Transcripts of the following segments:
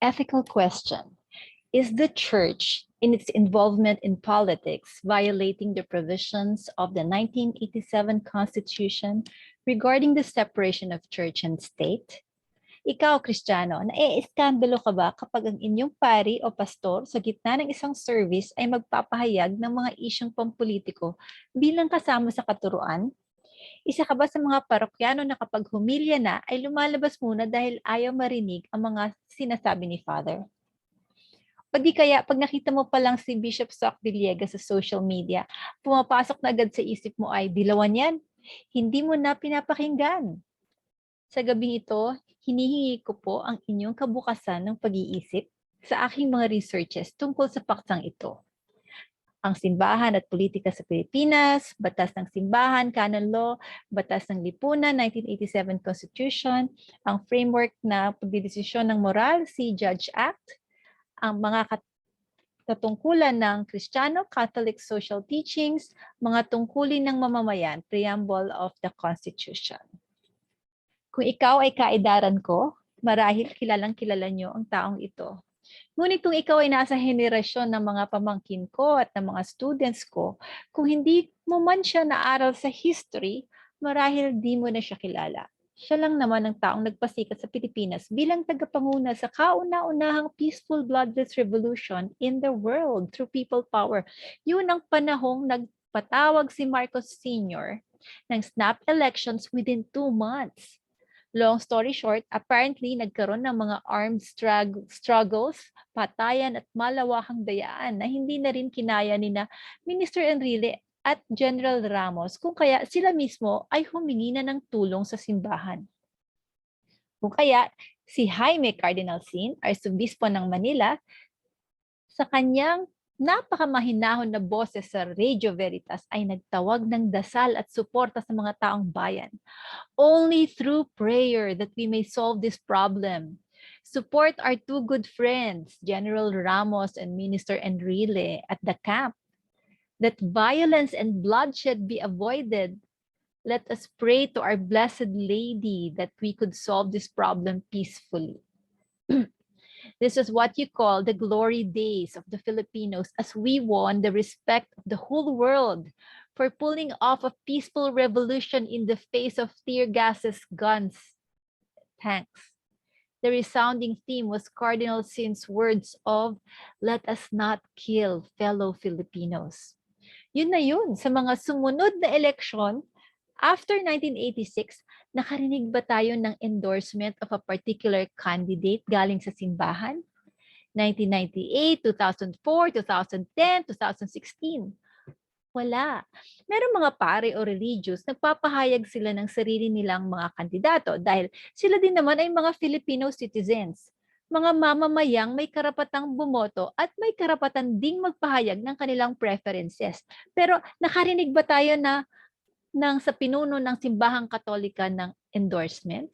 Ethical question. Is the church, in its involvement in politics, violating the provisions of the 1987 Constitution regarding the separation of church and state? Ikaw, Kristiyano, naiiskandalo ka ba kapag ang inyong pari o pastor sa gitna ng isang service ay magpapahayag ng mga isyong pampolitiko bilang kasama sa katuruan? Isa ka ba sa mga parokyano na kapag humilya na ay lumalabas muna dahil ayaw marinig ang mga sinasabi ni Father? O di kaya, pag nakita mo pa lang si Bishop Soc Villegas sa social media, pumapasok na agad sa isip mo ay, dilawan yan. Hindi mo na pinapakinggan. Sa gabing ito, hinihingi ko po ang inyong kabukasan ng pag-iisip sa aking mga researches tungkol sa paksang ito. Ang simbahan at politika sa Pilipinas, batas ng simbahan, canon law, batas ng lipunan, 1987 Constitution, ang framework na pagdidesisyon ng moral, si Judge Act, ang mga katungkulan ng Kristiyano, Catholic social teachings, mga tungkulin ng mamamayan, preamble of the Constitution. Kung ikaw ay kaedaran ko, marahil kilalang-kilala nyo ang taong ito. Ngunit kung ikaw ay nasa henerasyon ng mga pamangkin ko at ng mga students ko, kung hindi mo man siya naaral sa history, marahil di mo na siya kilala. Siya lang naman ang taong nagpasikat sa Pilipinas bilang tagapanguna sa kauna-unahang peaceful bloodless revolution in the world through people power. Yun ang panahong nagpatawag si Marcos Sr. ng snap elections within 2 months. Long story short, apparently nagkaroon ng mga armed struggles, patayan at malawakang dayaan na hindi na rin kinaya ni na Minister Enrile at General Ramos kung kaya sila mismo ay humingi na ng tulong sa simbahan. Kung kaya si Jaime Cardinal Sin, Arsobispo ng Manila, sa kanyang napakamahinahon na boses sa Radio Veritas ay nagtawag ng dasal at suporta sa mga taong bayan. Only through prayer that we may solve this problem. Support our 2 good friends, General Ramos and Minister Enrile at the camp. That violence and bloodshed be avoided. Let us pray to our Blessed Lady that we could solve this problem peacefully. This is what you call the glory days of the Filipinos as we won the respect of the whole world for pulling off a peaceful revolution in the face of tear gases, guns, tanks. The resounding theme was Cardinal Sin's words of, "Let us not kill fellow Filipinos." Yun na yun, sa mga sumunod na eleksyon, after 1986, nakarinig ba tayo ng endorsement of a particular candidate galing sa simbahan? 1998, 2004, 2010, 2016. Wala. Merong mga pare o religious, nagpapahayag sila ng sarili nilang mga kandidato dahil sila din naman ay mga Filipino citizens. Mga mamamayang may karapatang bumoto at may karapatan ding magpahayag ng kanilang preferences. Pero nakarinig ba tayo na sa pinuno ng simbahang katolika ng endorsement?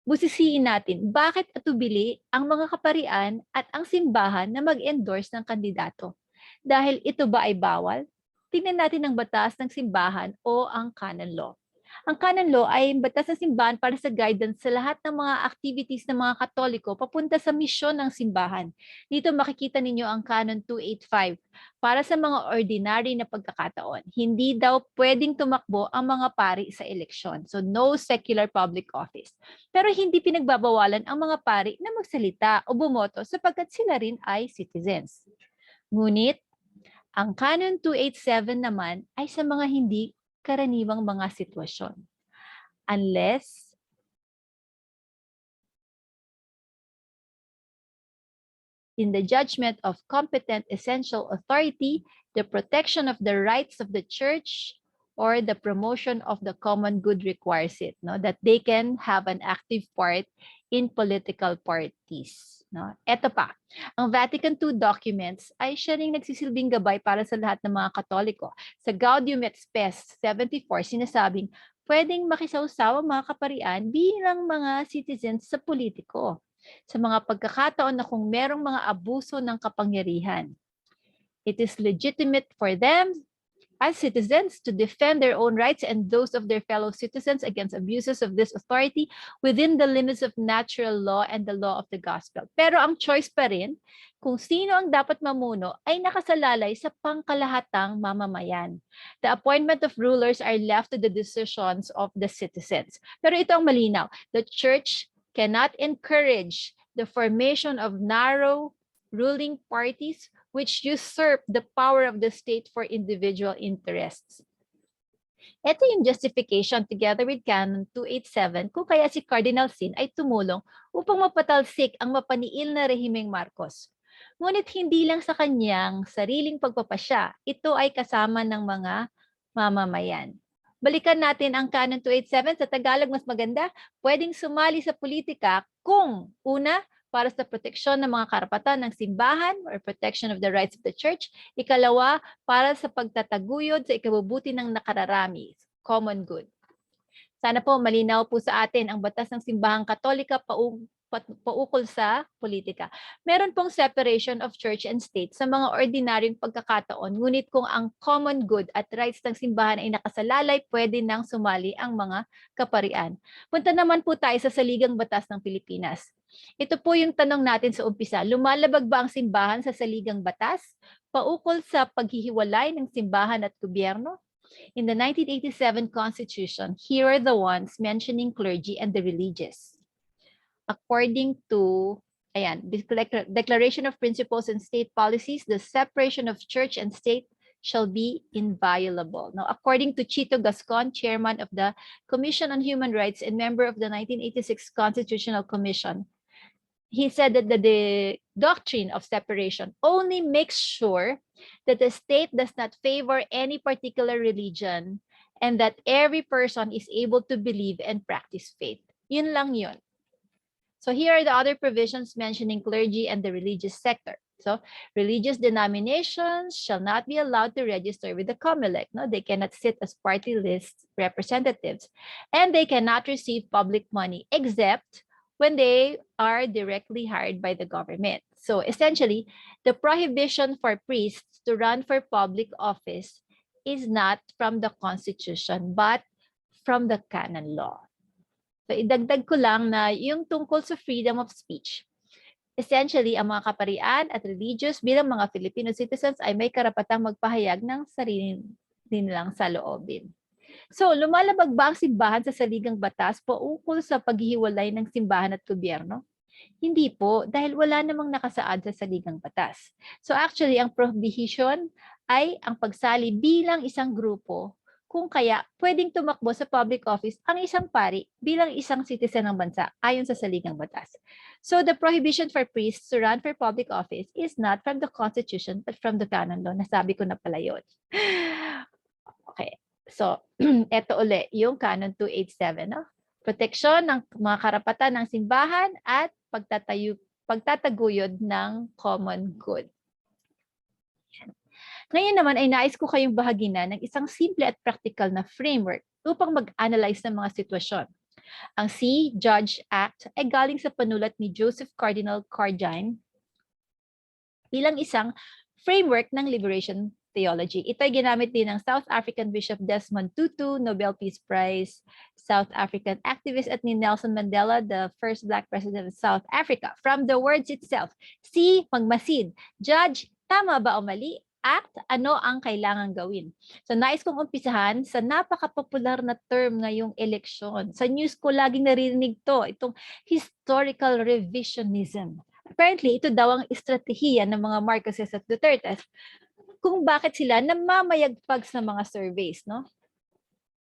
Busisiin natin, bakit atubili ang mga kaparian at ang simbahan na mag-endorse ng kandidato? Dahil ito ba ay bawal? Tingnan natin ang batas ng simbahan o ang canon law. Ang canon law ay batas ng simbahan para sa guidance sa lahat ng mga activities ng mga Katoliko papunta sa misyon ng simbahan. Dito makikita ninyo ang canon 285 para sa mga ordinary na pagkakataon. Hindi daw pwedeng tumakbo ang mga pari sa eleksyon. So no secular public office. Pero hindi pinagbabawalan ang mga pari na magsalita o bumoto sapagkat sila rin ay citizens. Ngunit, ang Canon 287 naman ay sa mga hindi karaniwang mga sitwasyon. Unless in the judgment of competent essential authority, the protection of the rights of the church or the promotion of the common good requires it, no? That they can have an active part in political parties. No? Ito pa, ang Vatican II documents ay siya ring nagsisilbing gabay para sa lahat ng mga Katoliko. Sa Gaudium et Spes 74, sinasabing pwedeng makisawsaw ang mga kaparian bilang mga citizens sa politiko sa mga pagkakataon na kung merong mga abuso ng kapangyarihan. It is legitimate for them as citizens to defend their own rights and those of their fellow citizens against abuses of this authority within the limits of natural law and the law of the gospel. Pero ang choice pa rin kung sino ang dapat mamuno ay nakasalalay sa pangkalahatang mamamayan. The appointment of rulers are left to the decisions of the citizens. Pero ito ang malinaw. The church cannot encourage the formation of narrow ruling parties which usurp the power of the state for individual interests. Ito yung justification together with Canon 287 kung kaya si Cardinal Sin ay tumulong upang mapatalsik ang mapaniil na rehimeng Marcos. Ngunit hindi lang sa kanyang sariling pagpapasya, ito ay kasama ng mga mamamayan. Balikan natin ang Canon 287 sa Tagalog, mas maganda, pwedeng sumali sa politika kung una, para sa proteksyon ng mga karapatan ng simbahan or protection of the rights of the church. Ikalawa, para sa pagtataguyod sa ikabubuti ng nakararami, common good. Sana po malinaw po sa atin ang batas ng simbahang Katolika paukol sa politika. Meron pong separation of church and state sa mga ordinaryong pagkakataon, ngunit kung ang common good at rights ng simbahan ay nakasalalay, pwede nang sumali ang mga kaparian. Punta naman po tayo sa saligang batas ng Pilipinas. Ito po yung tanong natin sa umpisa. Lumalabag ba ang simbahan sa saligang batas? Paukol sa paghihiwalay ng simbahan at gobyerno? In the 1987 Constitution, here are the ones mentioning clergy and the religious. According to the Declaration of Principles and State Policies, the separation of church and state shall be inviolable. Now, according to Chito Gascon, chairman of the Commission on Human Rights and member of the 1986 Constitutional Commission, he said that the doctrine of separation only makes sure that the state does not favor any particular religion and that every person is able to believe and practice faith. Yun lang yun. So here are the other provisions mentioning clergy and the religious sector. So religious denominations shall not be allowed to register with the COMELEC. No, they cannot sit as party list representatives, and they cannot receive public money except when they are directly hired by the government. So essentially, the prohibition for priests to run for public office is not from the Constitution, but from the canon law. So idagdag ko lang na yung tungkol sa freedom of speech. Essentially, ang mga kaparian at religious bilang mga Filipino citizens ay may karapatang magpahayag ng sarili nilang saloobin. So, lumalabag ba ang simbahan sa saligang batas paukol sa paghihiwalay ng simbahan at gobyerno? Hindi po, dahil wala namang nakasaad sa saligang batas. So actually, ang prohibition ay ang pagsali bilang isang grupo, kung kaya pwedeng tumakbo sa public office ang isang pari bilang isang citizen ng bansa ayon sa saligang batas. So the prohibition for priests to run for public office is not from the Constitution but from the canon law. Nasabi ko na pala yun. Okay. So, eto uli, yung Canon 287, no? Proteksyon ng mga karapatan ng simbahan at pagtataguyod ng common good. Ngayon naman ay nais ko kayong bahaginan ng isang simple at practical na framework upang mag-analyze ng mga sitwasyon. Ang See, Judge, Act ay galing sa panulat ni Joseph Cardinal Cardign bilang isang framework ng liberation theology. Ito ay ginamit din ng South African Bishop Desmond Tutu, Nobel Peace Prize, South African activist, at ni Nelson Mandela, the first Black president of South Africa. From the words itself, See, magmasid. Judge, tama ba o mali? Act, ano ang kailangan gawin? So nais kong umpisahan sa napaka-popular na term ngayong eleksyon. Sa news ko laging naririnig to, itong historical revisionism. Apparently, ito daw ang estratehiya ng mga Marcoses at Dutertes kung bakit sila namamayagpag sa mga surveys, no?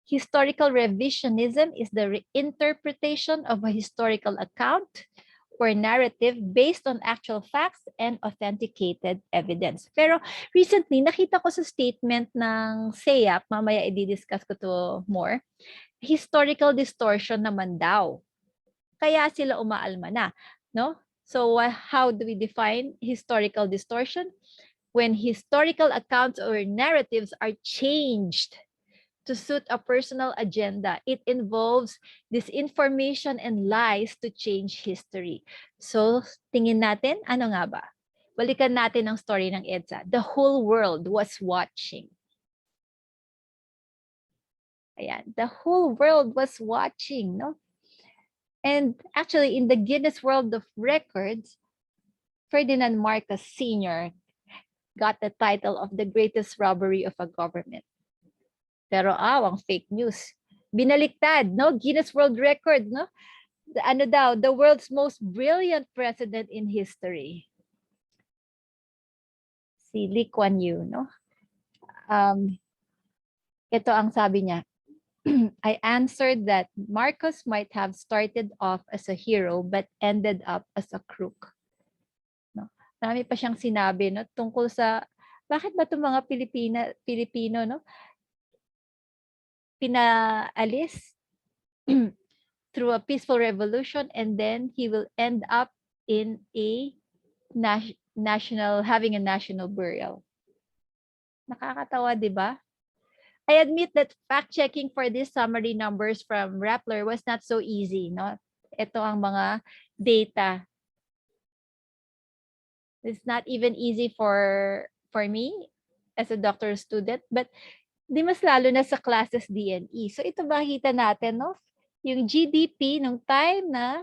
Historical revisionism is the reinterpretation of a historical account or narrative based on actual facts and authenticated evidence. Pero recently, nakita ko sa statement ng SEAP, mamaya i-discuss ko to more, historical distortion naman daw. Kaya sila umaalma na, no? So how do we define historical distortion? When historical accounts or narratives are changed to suit a personal agenda, it involves disinformation and lies to change history. So, tingin natin, ano nga ba? Balikan natin ang story ng EDSA. The whole world was watching. Ayan, the whole world was watching, no? And actually, in the Guinness World of Records, Ferdinand Marcos Sr. got the title of the greatest robbery of a government. Pero ang fake news. Binaliktad, no? Guinness World Record, no? Ano daw, the world's most brilliant president in history. Si Lee Kuan Yew, no? Ito ang sabi niya. I answered that Marcos might have started off as a hero but ended up as a crook. No? Marami pa siyang sinabi, no, tungkol sa bakit ba 'tong mga Pilipino, no, pinaalis through a peaceful revolution, and then he will end up in a having a national burial. Nakakatawa, 'di ba? I admit that fact-checking for these summary numbers from Rappler was not so easy, no? Ito ang mga data. It's not even easy for me as a doctoral student, but di mas lalo na sa classes DNE. So ito makita natin, no? Yung GDP nung time na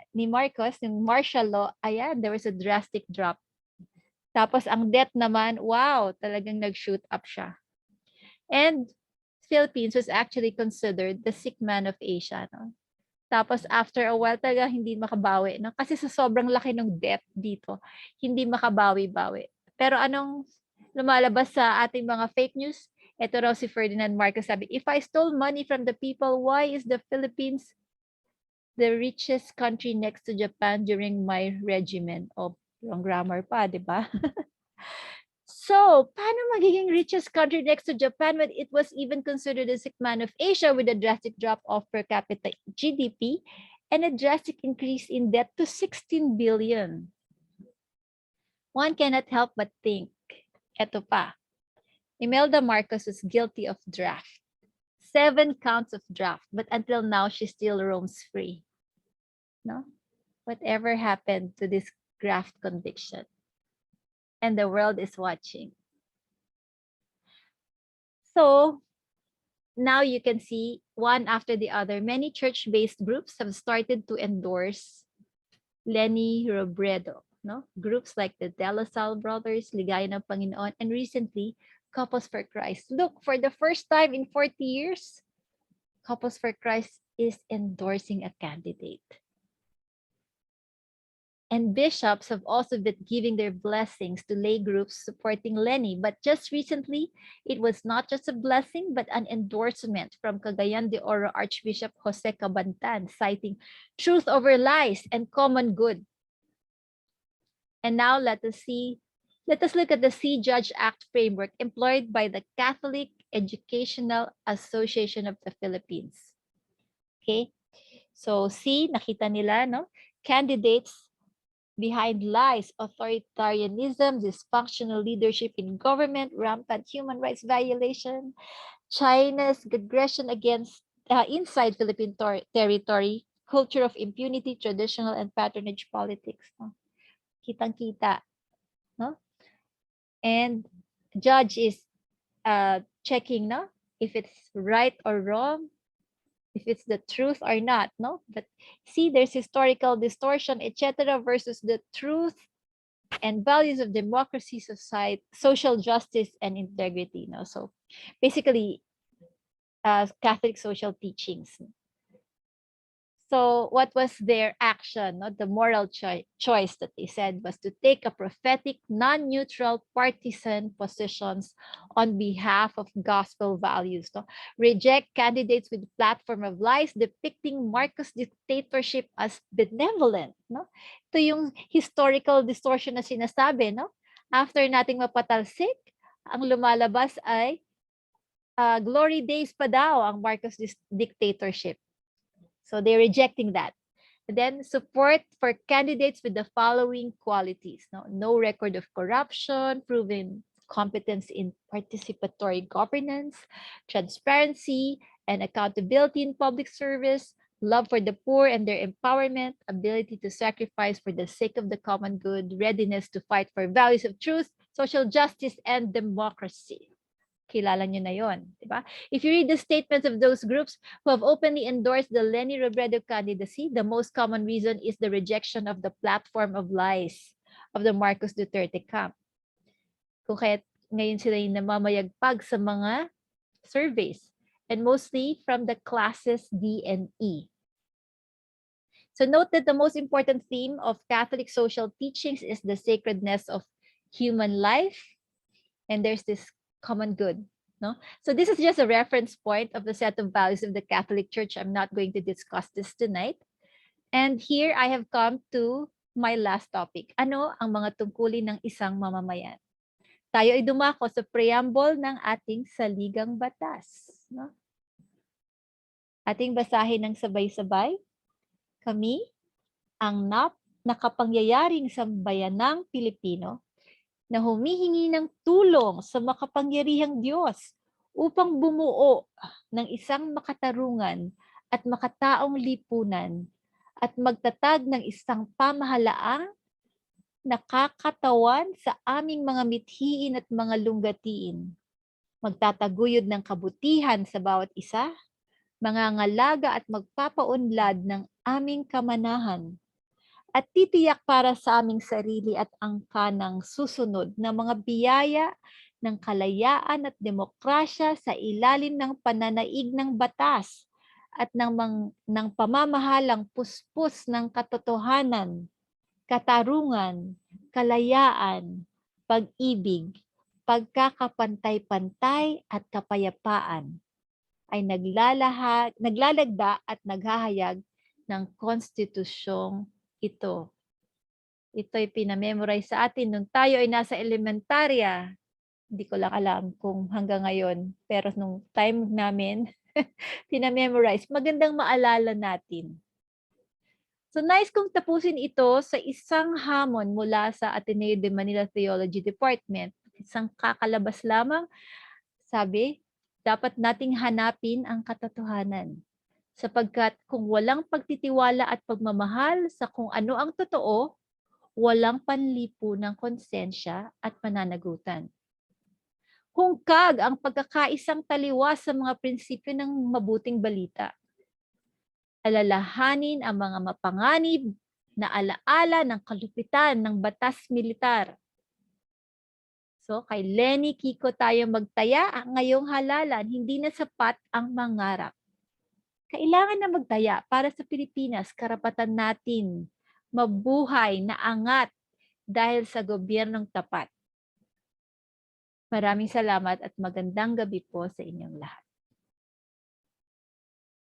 ni Marcos, yung martial law, ayan, there was a drastic drop. Tapos ang debt naman, wow, talagang nag-shoot up siya. And Philippines was actually considered the sick man of Asia, no? Tapos after a while talaga hindi makabawi, no? Kasi sa sobrang laki ng debt dito, hindi makabawi-bawi. Pero anong lumalabas sa ating mga fake news? Ito raw si Ferdinand Marcos sabi, if I stole money from the people, why is the Philippines the richest country next to Japan during my regime? O, wrong grammar pa, di ba? So, paano magiging richest country next to Japan when it was even considered the sick man of Asia with a drastic drop of per capita GDP and a drastic increase in debt to 16 billion? One cannot help but think, eto pa, Imelda Marcos was guilty of draft. 7 counts of draft, but until now, she still roams free. No? Whatever happened to this graft conviction? And the world is watching. So now you can see one after the other, many church-based groups have started to endorse Lenny Robredo. No? Groups like the De La Salle Brothers, Ligaya ng Panginoon, and recently, Couples for Christ. Look, for the first time in 40 years, Couples for Christ is endorsing a candidate. And bishops have also been giving their blessings to lay groups supporting Lenny. But just recently, it was not just a blessing, but an endorsement from Cagayan de Oro Archbishop Jose Cabantan, citing truth over lies and common good. And now let us look at the See Judge Act framework employed by the Catholic Educational Association of the Philippines. Okay, so see, nakita nila, no? Candidates behind lies, authoritarianism, dysfunctional leadership in government, rampant human rights violation, China's aggression against inside Philippine territory, culture of impunity, traditional and patronage politics. No? Kitang-kita. No? And judge is checking, no, if it's right or wrong, if it's the truth or not, no? But see, there's historical distortion, etc., versus the truth and values of democracy, society, social justice, and integrity, no? So basically, Catholic social teachings. So what was their action? No? The moral choice that they said was to take a prophetic, non-neutral, partisan positions on behalf of gospel values. No? Reject candidates with platform of lies depicting Marcos dictatorship as benevolent. No? Ito yung historical distortion na sinasabi. No? After nating mapatalsik, ang lumalabas ay glory days pa daw ang Marcos dictatorship. So they're rejecting that. And then support for candidates with the following qualities. No record of corruption, proven competence in participatory governance, transparency and accountability in public service, love for the poor and their empowerment, ability to sacrifice for the sake of the common good, readiness to fight for values of truth, social justice, and democracy. Kilala nyo na yon, di ba? If you read the statements of those groups who have openly endorsed the Leni Robredo candidacy, the most common reason is the rejection of the platform of lies of the Marcos Duterte camp. Kung kaya't ngayon sila yung namamayagpag sa mga surveys, and mostly from the classes D and E. So note that the most important theme of Catholic social teachings is the sacredness of human life, and there's this common good. No? So this is just a reference point of the set of values of the Catholic Church. I'm not going to discuss this tonight. And here I have come to my last topic. Ano ang mga tungkulin ng isang mamamayan? Tayo ay dumako sa preamble ng ating saligang batas. No? Ating basahin ng sabay-sabay. Kami, ang nakapangyayaring sambayanang Pilipino, na humihingi ng tulong sa makapangyarihang Diyos upang bumuo ng isang makatarungan at makataong lipunan at magtatag ng isang pamahalaang nakakatawan sa aming mga mithiin at mga lunggatiin. Magtataguyod ng kabutihan sa bawat isa, mangangalaga at magpapaunlad ng aming kamanahan, at titiyak para sa aming sarili at angka ng susunod na mga biyaya ng kalayaan at demokrasya sa ilalim ng pananaig ng batas at ng pamamahalang puspos ng katotohanan, katarungan, kalayaan, pag-ibig, pagkakapantay-pantay at kapayapaan ay naglalagda at naghahayag ng konstitusyong ito. Ito'y pinamemorize sa atin nung tayo ay nasa elementarya. Hindi ko lang alam kung hanggang ngayon, pero nung time namin, pinamemorize. Magandang maalala natin. So nice kong tapusin ito sa isang hamon mula sa Ateneo de Manila Theology Department. Isang kakalabas lamang, sabi, dapat nating hanapin ang katotohanan. Sapagkat kung walang pagtitiwala at pagmamahal sa kung ano ang totoo, walang panlipu ng konsensya at pananagutan. Hungkag ang pagkakaisang taliwas sa mga prinsipyo ng mabuting balita. Alalahanin ang mga mapanganib na alaala ng kalupitan ng batas militar. So, kay Leni Kiko tayo magtaya ngayong halalan, hindi na sapat ang mangarap. Kailangan na magtaya para sa Pilipinas, karapatan natin mabuhay na angat dahil sa gobyernong tapat. Maraming salamat at magandang gabi po sa inyong lahat.